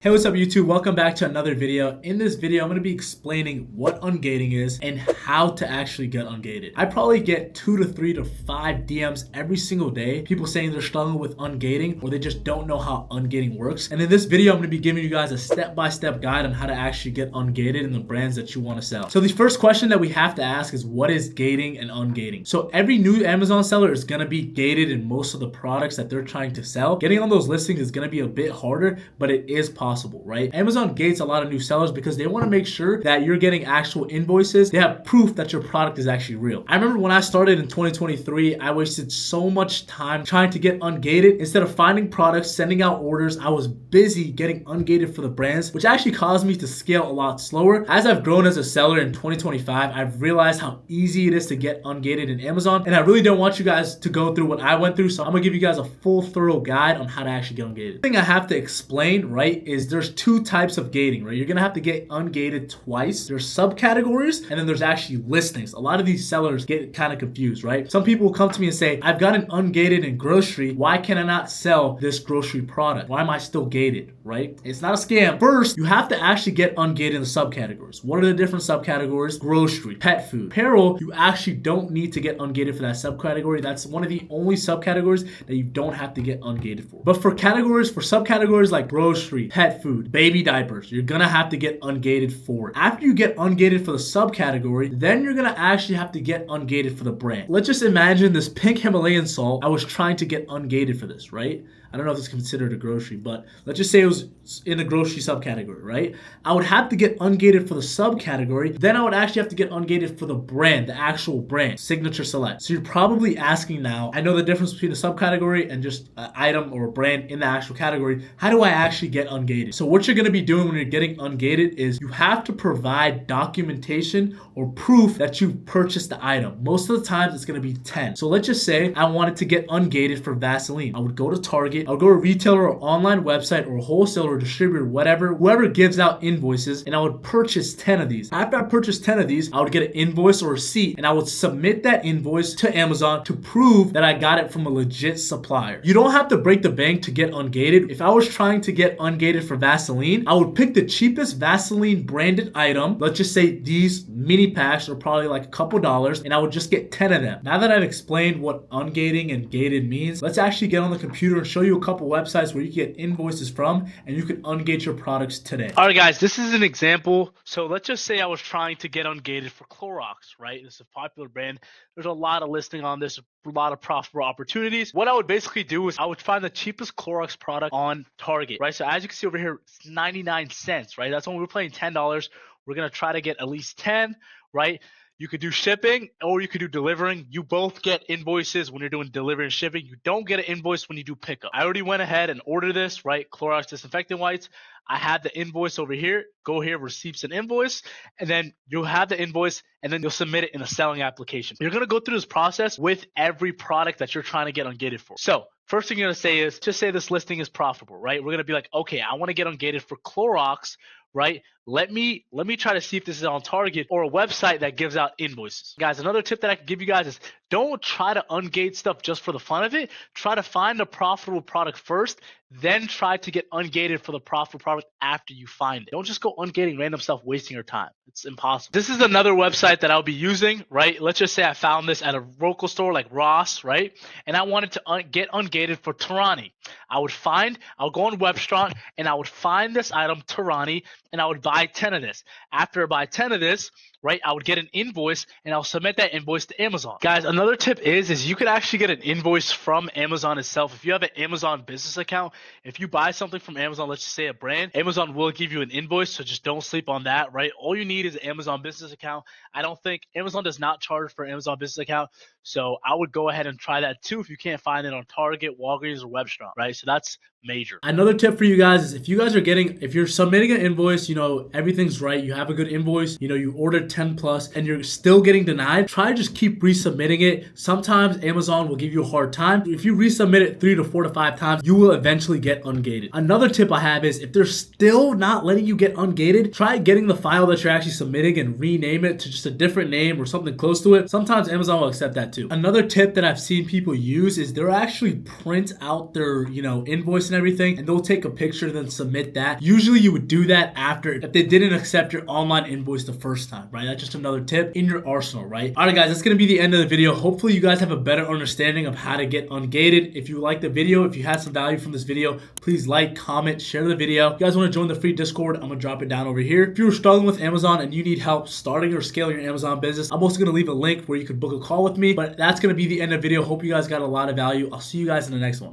Hey, what's up YouTube? Welcome back to another video. In this video, I'm going to be explaining what ungating is and how to actually get ungated. I probably get 2 to 3 to 5 DMs every single day. People saying they're struggling with ungating or they just don't know how ungating works. And in this video, I'm going to be giving you guys a step-by-step guide on how to actually get ungated in the brands that you want to sell. So the first question that we have to ask is, what is gating and ungating? So every new Amazon seller is going to be gated in most of the products that they're trying to sell. Getting on those listings is going to be a bit harder, but it is possible, right? Amazon gates a lot of new sellers because they want to make sure that you're getting actual invoices. They have proof that your product is actually real. I remember when I started in 2023, I wasted so much time trying to get ungated. Instead of finding products, sending out orders, I was busy getting ungated for the brands, which actually caused me to scale a lot slower. As I've grown as a seller in 2025, I've realized how easy it is to get ungated in Amazon, and I really don't want you guys to go through what I went through, so I'm gonna give you guys a full, thorough guide on how to actually get ungated. The thing I have to explain, right, is there's two types of gating, right? You're gonna have to get ungated twice. There's subcategories, and then there's actually listings. A lot of these sellers get kind of confused, right? Some people will come to me and say, I've got an ungated in grocery. Why can I not sell this grocery product? Why am I still gated, right? It's not a scam. First, you have to actually get ungated in the subcategories. What are the different subcategories? Grocery, pet food, apparel. You actually don't need to get ungated for that subcategory. That's one of the only subcategories that you don't have to get ungated for. But for subcategories like grocery, pet food, baby diapers, you're gonna have to get ungated for it. After you get ungated for the subcategory, then you're gonna actually have to get ungated for the brand. Let's just imagine this pink Himalayan salt. I was trying to get ungated for this, right? I don't know if it's considered a grocery, but let's just say it was in the grocery subcategory, right? I would have to get ungated for the subcategory. Then I would actually have to get ungated for the brand, the actual brand, Signature Select. So you're probably asking now, I know the difference between a subcategory and just an item or a brand in the actual category. How do I actually get ungated? So what you're gonna be doing when you're getting ungated is you have to provide documentation or proof that you purchased the item. Most of the times it's gonna be 10. So let's just say I wanted to get ungated for Vaseline. I would go to Target. I'll go to a retailer or online website or a wholesaler or distributor, whoever gives out invoices, and I would purchase 10 of these. After I purchased 10 of these, I would get an invoice or receipt, and I would submit that invoice to Amazon to prove that I got it from a legit supplier. You don't have to break the bank to get ungated. If I was trying to get ungated for Vaseline, I would pick the cheapest Vaseline branded item. Let's just say these mini packs are probably like a couple dollars, and I would just get 10 of them. Now that I've explained what ungating and gated means, let's actually get on the computer and show you a couple websites where you can get invoices from and you can ungate your products today. All right, guys, this is an example. So let's just say I was trying to get ungated for Clorox, right? This is a popular brand. There's a lot of listing on this, a lot of profitable opportunities. What I would basically do is I would find the cheapest Clorox product on Target, right? So as you can see over here, it's 99 cents, right? That's when we were paying $10. We're going to try to get at least 10, right? You could do shipping or you could do delivering. You both get invoices when you're doing delivery and shipping. You don't get an invoice when you do pickup. I already went ahead and ordered this, right? Clorox disinfectant wipes. I had the invoice over here. Go here, receipts and invoice, and then you'll have the invoice and then you'll submit it in a selling application. You're going to go through this process with every product that you're trying to get ungated for. So first thing you're going to say is, just say this listing is profitable, right? We're going to be like, okay, I want to get ungated for Clorox, right? Let me try to see if this is on Target or a website that gives out invoices. Guys, another tip that I can give you guys is don't try to ungate stuff just for the fun of it. Try to find a profitable product first, then try to get ungated for the profitable product after you find it. Don't just go ungating random stuff, wasting your time. It's impossible. This is another website that I'll be using, right? Let's just say I found this at a local store like Ross, right? And I wanted to get ungated for Tarani. I'll go on Webstrong and I would find this item, Tarani, and I would buy 10 of this. After I buy 10 of this, right, I would get an invoice and I'll submit that invoice to Amazon. Guys, another tip is you could actually get an invoice from Amazon itself. If you have an Amazon business account, if you buy something from Amazon, let's just say a brand, Amazon will give you an invoice, so just don't sleep on that, right? All you need is an Amazon business account. I don't think Amazon does not charge for an Amazon business account, so I would go ahead and try that too if you can't find it on Target, Walgreens, or Webstrong, right? So that's major. Another tip for you guys is if you're submitting an invoice, everything's right, you have a good invoice, you ordered 10 plus and you're still getting denied, try to just keep resubmitting it. Sometimes Amazon will give you a hard time. If you resubmit it 3 to 4 to 5 times, you will eventually get ungated. Another tip I have is if they're still not letting you get ungated, try getting the file that you're actually submitting and rename it to just a different name or something close to it. Sometimes Amazon will accept that too. Another tip that I've seen people use is they'll actually print out their, invoice and everything, and they'll take a picture and then submit that. Usually you would do that after if they didn't accept your online invoice the first time, right? That's just another tip in your arsenal, right? All right, guys, that's going to be the end of the video. Hopefully you guys have a better understanding of how to get ungated. If you like the video, if you had some value from this video, please like, comment, share the video. If you guys want to join the free Discord, I'm going to drop it down over here. If you're struggling with Amazon and you need help starting or scaling your Amazon business, I'm also going to leave a link where you can book a call with me. But that's going to be the end of the video. Hope you guys got a lot of value. I'll see you guys in the next one.